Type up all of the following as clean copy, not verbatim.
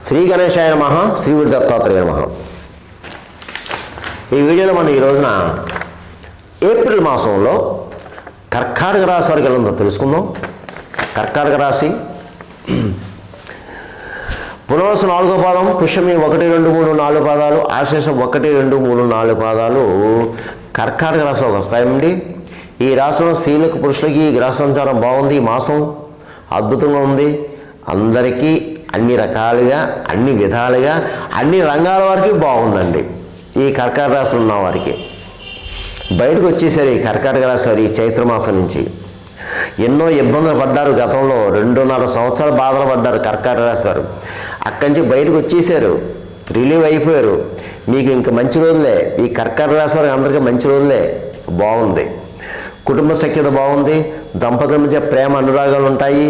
శ్రీ గణేశాయ నమః, శ్రీ గురు దత్తాత్రేయ నమః. ఈ వీడియోలో మనం ఈ రోజున ఏప్రిల్ మాసంలో కర్కాటక రాశి వారికి ఎలా ఉందో తెలుసుకుందాం. కర్కాటక రాశి పునర్వసు 4వ పాదం, పుష్యమి 1, 2, 3, 4 పాదాలు, ఆశ్లేషం 1, 2, 3, 4 పాదాలు కర్కాటక రాశిలోకి వస్తాయండి. ఈ రాశిలో స్త్రీలకు పురుషులకి ఈ గ్రహ సంచారం బాగుంది. ఈ మాసం అద్భుతంగా ఉంది. అందరికీ అన్ని రకాలుగా, అన్ని విధాలుగా, అన్ని రంగాల వారికి బాగుందండి. ఈ కర్కాటక రాశిలో ఉన్న వారికి బయటకు వచ్చేసారు. ఈ కర్కాటక రాశి వారు ఈ చైత్రమాసం నుంచి ఎన్నో ఇబ్బందులు పడ్డారు. గతంలో 2.5 సంవత్సరాలు బాధలు పడ్డారు కర్కాటక రాశి వారు. అక్కడి నుంచి బయటకు వచ్చేసారు, రిలీవ్ అయిపోయారు. మీకు ఇంక మంచి రోజులే. ఈ కర్కాటక రాశి వారికి అందరికీ మంచి రోజులే. బాగుంది. కుటుంబ సఖ్యత బాగుంది. దంపతుల మధ్య ప్రేమ అనురాగాలు ఉంటాయి.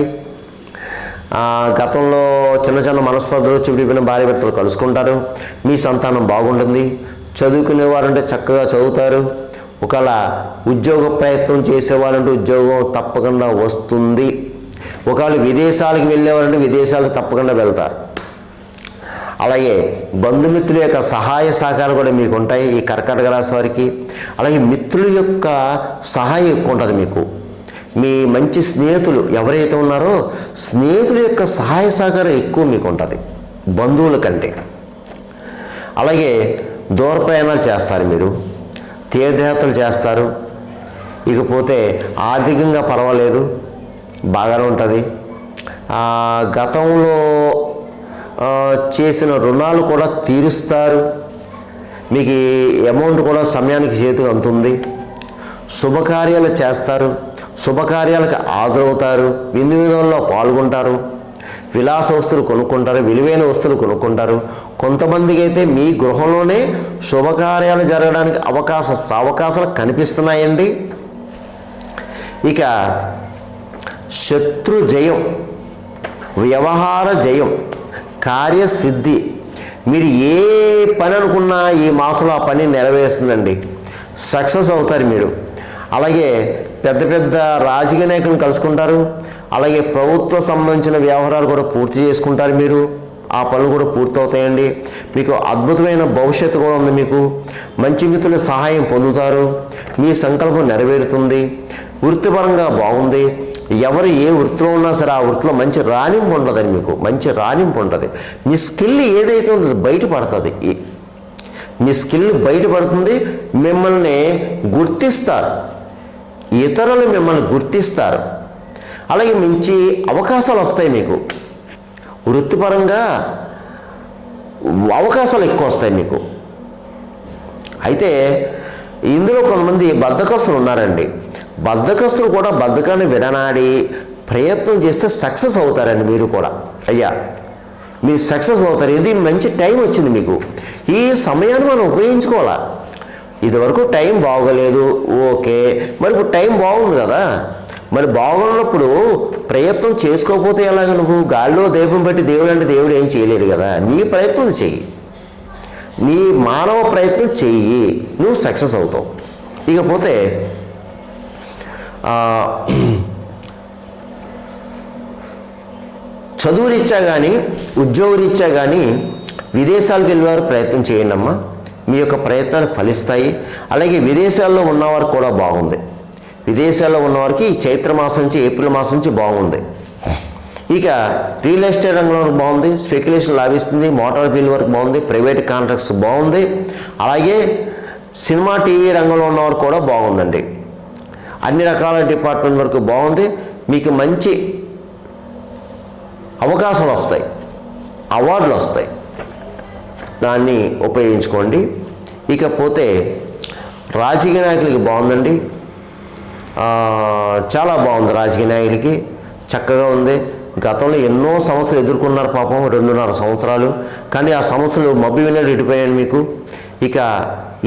గతంలో చిన్న చిన్న మనస్పర్ధలు చివిడిపోయిన భార్య భర్తలు కలుసుకుంటారు. మీ సంతానం బాగుంటుంది. చదువుకునేవారంటే చక్కగా చదువుతారు. ఒకవేళ ఉద్యోగ ప్రయత్నం చేసేవారంటే ఉద్యోగం తప్పకుండా వస్తుంది. ఒకవేళ విదేశాలకు వెళ్ళేవారంటే విదేశాలకు తప్పకుండా వెళ్తారు. అలాగే బంధుమిత్రుల యొక్క సహాయ సహకారం కూడా మీకు ఉంటాయి ఈ కర్కాటక రాశి వారికి. అలాగే మిత్రుల యొక్క సహాయం ఎక్కువ ఉంటుంది మీకు. మీ మంచి స్నేహితులు ఎవరైతే ఉన్నారో స్నేహితుల యొక్క సహాయ సహకారం ఎక్కువ మీకు ఉంటుంది బంధువుల కంటే. అలాగే దూర ప్రయాణాలు చేస్తారు, మీరు తీర్థయాత్రలు చేస్తారు. ఇకపోతే ఆర్థికంగా పర్వాలేదు, బాగానే ఉంటుంది. గతంలో చేసిన రుణాలు కూడా తీరుస్తారు. మీకు అమౌంట్ కూడా సమయానికి చేతికి అందుతుంది. శుభకార్యాలు చేస్తారు. శుభకార్యాలకు హాజరవుతారు. విందు విధానంలో పాల్గొంటారు. విలాస వస్తువులు కొనుక్కుంటారు. విలువైన వస్తువులు కొనుక్కుంటారు. కొంతమందికి అయితే మీ గృహంలోనే శుభకార్యాలు జరగడానికి అవకాశాలు కనిపిస్తున్నాయండి. ఇక శత్రు జయం, వ్యవహార జయం, కార్యసిద్ధి. మీరు ఏ పని అనుకున్నా ఈ మాసంలో ఆ పని నెరవేరుస్తుందండి. సక్సెస్ అవుతారు మీరు. అలాగే పెద్ద పెద్ద రాజకీయ నాయకులను కలుసుకుంటారు. అలాగే ప్రభుత్వ సంబంధించిన వ్యవహారాలు కూడా పూర్తి చేసుకుంటారు మీరు. ఆ పనులు కూడా పూర్తవుతాయండి. మీకు అద్భుతమైన భవిష్యత్తు కూడా ఉంది. మీకు మంచి మిత్రుల సహాయం పొందుతారు. మీ సంకల్పం నెరవేరుతుంది. వృత్తిపరంగా బాగుంది. ఎవరు ఏ వృత్తిలో ఉన్నా సరే ఆ వృత్తిలో మంచి రాణింపు ఉంటుందని మీకు మంచి రాణింపు ఉంటుంది. మీ స్కిల్ ఏదైతే ఉందో బయటపడుతుంది. మీ స్కిల్ బయటపడుతుంది. మిమ్మల్ని గుర్తిస్తారు. ఇతరులు మిమ్మల్ని గుర్తిస్తారు. అలాగే మంచి అవకాశాలు వస్తాయి మీకు. వృత్తిపరంగా అవకాశాలు ఎక్కువ వస్తాయి మీకు. అయితే ఇందులో కొంతమంది బద్ధకస్తులు ఉన్నారండి. బద్ధకస్తులు కూడా బద్ధకాన్ని విడనాడి ప్రయత్నం చేస్తే సక్సెస్ అవుతారండి. మీరు కూడా అయ్యా మీరు సక్సెస్ అవుతారు. ఇది మంచి టైం వచ్చింది మీకు. ఈ సమయాన్ని మనం ఉపయోగించుకోవాలా. ఇదివరకు టైం బాగోలేదు, ఓకే. మరి ఇప్పుడు టైం బాగుంది కదా. మరి బాగున్నప్పుడు ప్రయత్నం చేసుకోకపోతే ఎలాగ? నువ్వు గాల్లో దీపం పెట్టి దేవుడు అంటే దేవుడు ఏం చేయలేడు కదా. నీ ప్రయత్నం చెయ్యి, నీ మానవ ప్రయత్నం చెయ్యి, నువ్వు సక్సెస్ అవుతావు. ఇకపోతే చదువు రీత్యా కానీ ఉద్యోగ రీత్యా కానీ విదేశాలకు వెళ్ళేవారు ప్రయత్నం చేయండి అమ్మా. మీ యొక్క ప్రయత్నాలు ఫలిస్తాయి. అలాగే విదేశాల్లో ఉన్నవారు కూడా బాగుంది. విదేశాల్లో ఉన్నవారికి ఈ చైత్రమాసం నుంచి ఏప్రిల్ మాసం నుంచి బాగుంది. ఇక రియల్ ఎస్టేట్ రంగంలో బాగుంది. స్పెక్యులేషన్ లాభిస్తుంది. మోటార్ ఫీల్డ్ వరకు బాగుంది. ప్రైవేట్ కాంట్రాక్ట్స్ బాగుంది. అలాగే సినిమా టీవీ రంగంలో ఉన్నవారు కూడా బాగుందండి. అన్ని రకాల డిపార్ట్మెంట్ వరకు బాగుంది. మీకు మంచి అవకాశాలు వస్తాయి, అవార్డులు వస్తాయి. దాన్ని ఉపయోగించుకోండి. ఇకపోతే రాజకీయ నాయకులకి బాగుందండి. చాలా బాగుంది. రాజకీయ నాయకులకి చక్కగా ఉంది. గతంలో ఎన్నో సమస్యలు ఎదుర్కొన్నారు పాపం 2.5 సంవత్సరాలు. కానీ ఆ సమస్యలు మబ్బి విన్నట్టు ఇటుపోయాయండి మీకు. ఇక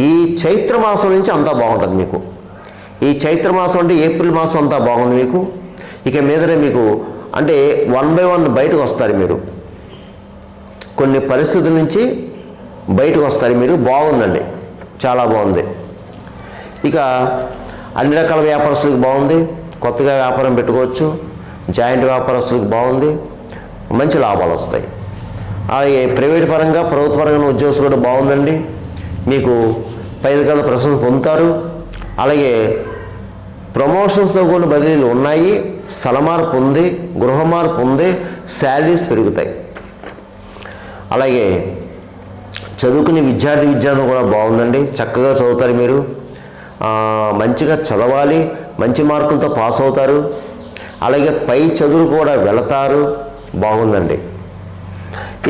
ఈ చైత్రమాసం నుంచి అంతా బాగుంటుంది మీకు. ఈ చైత్రమాసం అంటే ఏప్రిల్ మాసం అంతా బాగుంది మీకు. ఇక మీదనే మీకు అంటే 1 by 1 బయటకు వస్తారు మీరు. కొన్ని పరిస్థితుల నుంచి బయటకు వస్తారు మీరు. బాగుందండి, చాలా బాగుంది. ఇక అన్ని రకాల వ్యాపారస్తులకు బాగుంది. కొత్తగా వ్యాపారం పెట్టుకోవచ్చు. జాయింట్ వ్యాపారస్తులకు బాగుంది. మంచి లాభాలు వస్తాయి. అలాగే ప్రైవేట్ పరంగా ప్రభుత్వ పరంగా ఉద్యోగస్తులు కూడా బాగుందండి. మీకు పై అధికారుల ప్రశంసలు పొందుతారు. అలాగే ప్రమోషన్స్తో కూడిన బదిలీలు ఉన్నాయి. స్థల మార్పు ఉంది, గృహ మార్పు ఉంది, శాలరీస్ పెరుగుతాయి. అలాగే చదువుకునే విద్యార్థులు కూడా బాగుందండి. చక్కగా చదువుతారు మీరు. మంచిగా చదవాలి, మంచి మార్కులతో పాస్ అవుతారు. అలాగే పై చదువులు కూడా వెళతారు. బాగుందండి.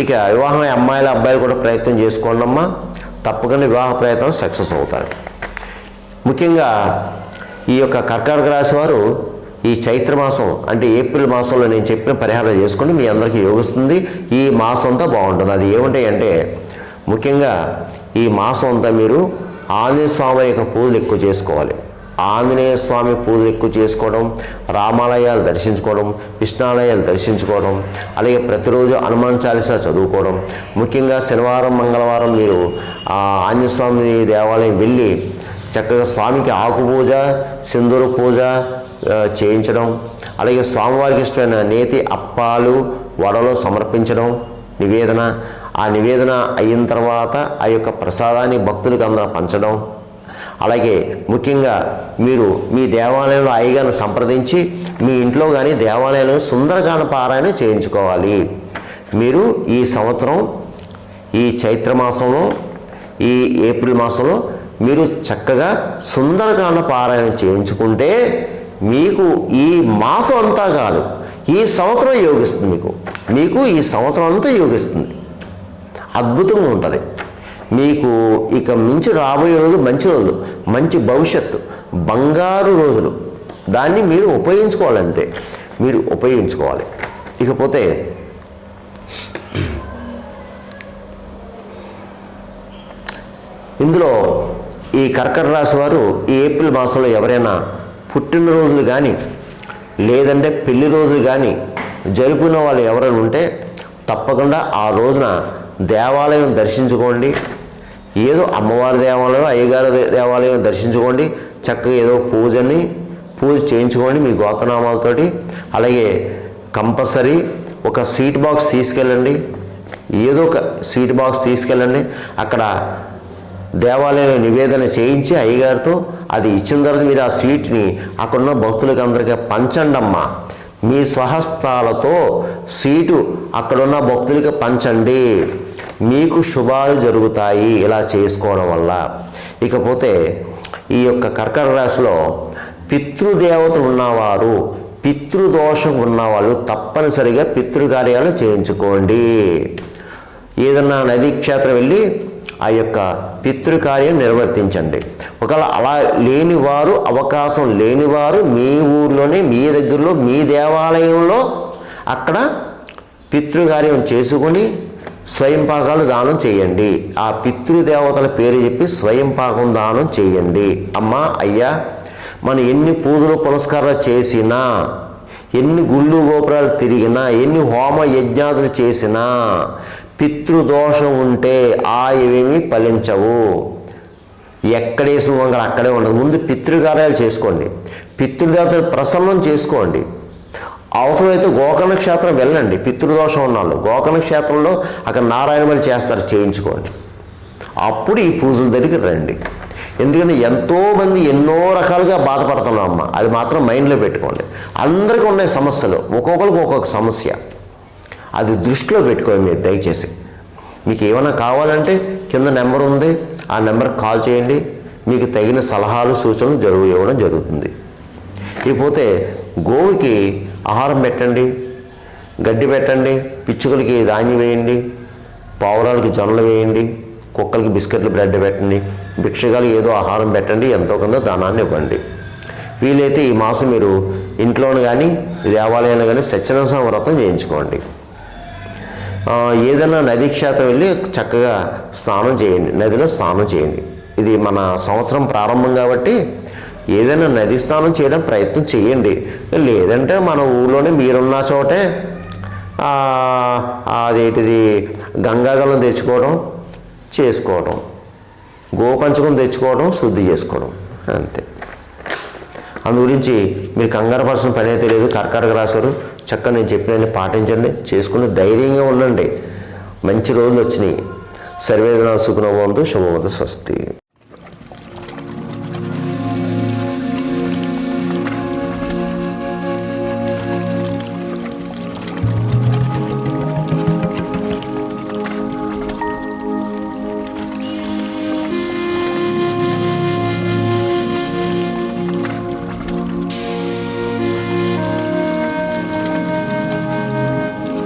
ఇక వివాహం అమ్మాయిలు అబ్బాయిలు కూడా ప్రయత్నం చేసుకోండి అమ్మా. తప్పకుండా వివాహ ప్రయత్నం సక్సెస్ అవుతారు. ముఖ్యంగా ఈ యొక్క కర్కాటక రాశి వారు ఈ చైత్రమాసం అంటే ఏప్రిల్ మాసంలో నేను చెప్పిన పరిహారం చేసుకుంటే మీ అందరికీ యోగిస్తుంది. ఈ మాసం అంతా బాగుంటుంది. అది ఏముంటాయంటే ముఖ్యంగా ఈ మాసం అంతా మీరు ఆంజనేయ స్వామి యొక్క పూజలు ఎక్కువ చేసుకోవాలి. ఆంజనేయ స్వామి పూజలు ఎక్కువ చేసుకోవడం, రామాలయాలు దర్శించుకోవడం, విష్ణాలయాలు దర్శించుకోవడం, అలాగే ప్రతిరోజు హనుమాన్ చాలీసా చదువుకోవడం. ముఖ్యంగా శనివారం మంగళవారం మీరు ఆంజనేయ స్వామి దేవాలయం వెళ్ళి చక్కగా స్వామికి ఆకు పూజ, సింధూర పూజ చేయించడం, అలాగే స్వామివారికి ఇష్టమైన నేతి అప్పాలు వడలో సమర్పించడం నివేదన. ఆ నివేదన అయిన తర్వాత ఆ యొక్క ప్రసాదాన్ని భక్తులకు అందరూ పంచడం. అలాగే ముఖ్యంగా మీరు మీ దేవాలయంలో అయ్యగారిని సంప్రదించి మీ ఇంట్లో కానీ దేవాలయంలో సుందరకాండ పారాయణ చేయించుకోవాలి. మీరు ఈ సంవత్సరం ఈ చైత్రమాసంలో ఈ ఏప్రిల్ మాసంలో మీరు చక్కగా సుందరకాండ పారాయణ చేయించుకుంటే మీకు ఈ మాసం అంతా కాదు, ఈ సంవత్సరం యోగిస్తుంది. మీకు ఈ సంవత్సరం అంతా యోగిస్తుంది. అద్భుతంగా ఉంటుంది. మీకు ఇక మించి రాబోయే రోజులు మంచి రోజులు, మంచి భవిష్యత్తు, బంగారు రోజులు. దాన్ని మీరు ఉపయోగించుకోవాలంతే, మీరు ఉపయోగించుకోవాలి. ఇకపోతే ఇందులో ఈ కర్కట రాశి వారు ఈ ఏప్రిల్ మాసంలో ఎవరైనా పుట్టినరోజులు కానీ లేదంటే పెళ్లి రోజులు కానీ జరుపుకున్న వాళ్ళు ఎవరైనా ఉంటే తప్పకుండా ఆ రోజున దేవాలయం దర్శించుకోండి. ఏదో అమ్మవారి దేవాలయం, అయ్యగారి దేవాలయం దర్శించుకోండి. చక్కగా ఏదో పూజ చేయించుకోండి మీ గోత్రనామాలతోటి. అలాగే కంపల్సరీ ఒక స్వీట్ బాక్స్ తీసుకెళ్ళండి. ఏదో ఒక స్వీట్ బాక్స్ తీసుకెళ్ళండి. అక్కడ దేవాలయంలో నివేదన చేయించి అయ్యగారితో అది ఇచ్చిన తర్వాత మీరు ఆ స్వీట్ని అక్కడున్న భక్తులకు అందరికీ పంచండి అమ్మా. మీ స్వహస్తాలతో స్వీటు అక్కడున్న భక్తులకి పంచండి. మీకు శుభాలు జరుగుతాయి ఇలా చేసుకోవడం వల్ల. ఇకపోతే ఈ యొక్క కర్కాటక రాశిలో పితృదేవతలు ఉన్నవారు, పితృదోషం ఉన్నవాళ్ళు తప్పనిసరిగా పితృకార్యాలు చేయించుకోండి. ఏదన్నా నదీ క్షేత్రం వెళ్ళి ఆ యొక్క పితృకార్యం నిర్వర్తించండి. ఒకవేళ అలా లేనివారు, అవకాశం లేనివారు మీ ఊర్లోనే మీ దగ్గరలో మీ దేవాలయంలో అక్కడ పితృకార్యం చేసుకొని స్వయం పాకాలు దానం చేయండి. ఆ పితృదేవతల పేరు చెప్పి స్వయం పాకం దానం చేయండి. అమ్మా అయ్యా, మనం ఎన్ని పూజలు పునస్కారాలు చేసినా, ఎన్ని గుళ్ళు గోపురాలు తిరిగినా, ఎన్ని హోమ యజ్ఞాదులు చేసినా పితృదోషం ఉంటే ఏమీ ఫలించవు. ఎక్కడేసి వంగలు అక్కడే ఉండదు. ముందు పితృకార్యాలు చేసుకోండి, పితృదేవతలు ప్రసన్నం చేసుకోండి. అవసరమైతే గోకర్ణ క్షేత్రం వెళ్ళండి. పితృదోషం ఉన్నాళ్ళు గోకర్ణ క్షేత్రంలో అక్కడ నారాయణమల్లి చేస్తారు, చేయించుకోండి. అప్పుడు ఈ పూజల దగ్గరికి రండి. ఎందుకంటే ఎంతోమంది ఎన్నో రకాలుగా బాధపడుతున్నాం అమ్మ. అది మాత్రం మైండ్లో పెట్టుకోండి. అందరికీ ఉన్నాయి సమస్యలు, ఒక్కొక్కరికి ఒక్కొక్క సమస్య. అది దృష్టిలో పెట్టుకోండి మీరు దయచేసి. మీకు ఏమైనా కావాలంటే కింద నెంబర్ ఉంది, ఆ నెంబర్కి కాల్ చేయండి. మీకు తగిన సలహాలు సూచనలు ఇవ్వడం జరుగుతుంది. ఇకపోతే గోవుకి ఆహారం పెట్టండి, గడ్డి పెట్టండి, పిచ్చుకలకి ధాన్యం వేయండి, పావురాలకి జొన్నలు వేయండి, కుక్కలకి బిస్కెట్లు బ్రెడ్ పెట్టండి, భిక్షగాలకి ఏదో ఆహారం పెట్టండి, ఎంతో కొంత దానాన్ని ఇవ్వండి. వీలైతే ఈ మాసం మీరు ఇంట్లోనూ కానీ దేవాలయంలో కానీ సత్యనారాయణ వ్రతం చేయించుకోండి. ఏదైనా నదీ క్షేత్రం వెళ్ళి చక్కగా స్నానం చేయండి, నదిలో స్నానం చేయండి. ఇది మన సంవత్సరం ప్రారంభం కాబట్టి ఏదైనా నది స్నానం చేయడం ప్రయత్నం చేయండి. లేదంటే మన ఊళ్ళోనే మీరున్న చోటే అదేంటిది గంగాజలం తెచ్చుకోవడం, చేసుకోవడం, గోపంచకం తెచ్చుకోవడం, శుద్ధి చేసుకోవడం, అంతే. అందు గురించి మీరు కంగారు పర్సిన పని అయితే లేదు. కర్కాటక రాశారు చక్కగా నేను చెప్పినవన్నీ పాటించండి, చేసుకుని ధైర్యంగా ఉండండి. మంచి రోజులు వచ్చినాయి. సర్వేజన సుఖనోభవంతు. శుభమస్తు. స్వస్తి.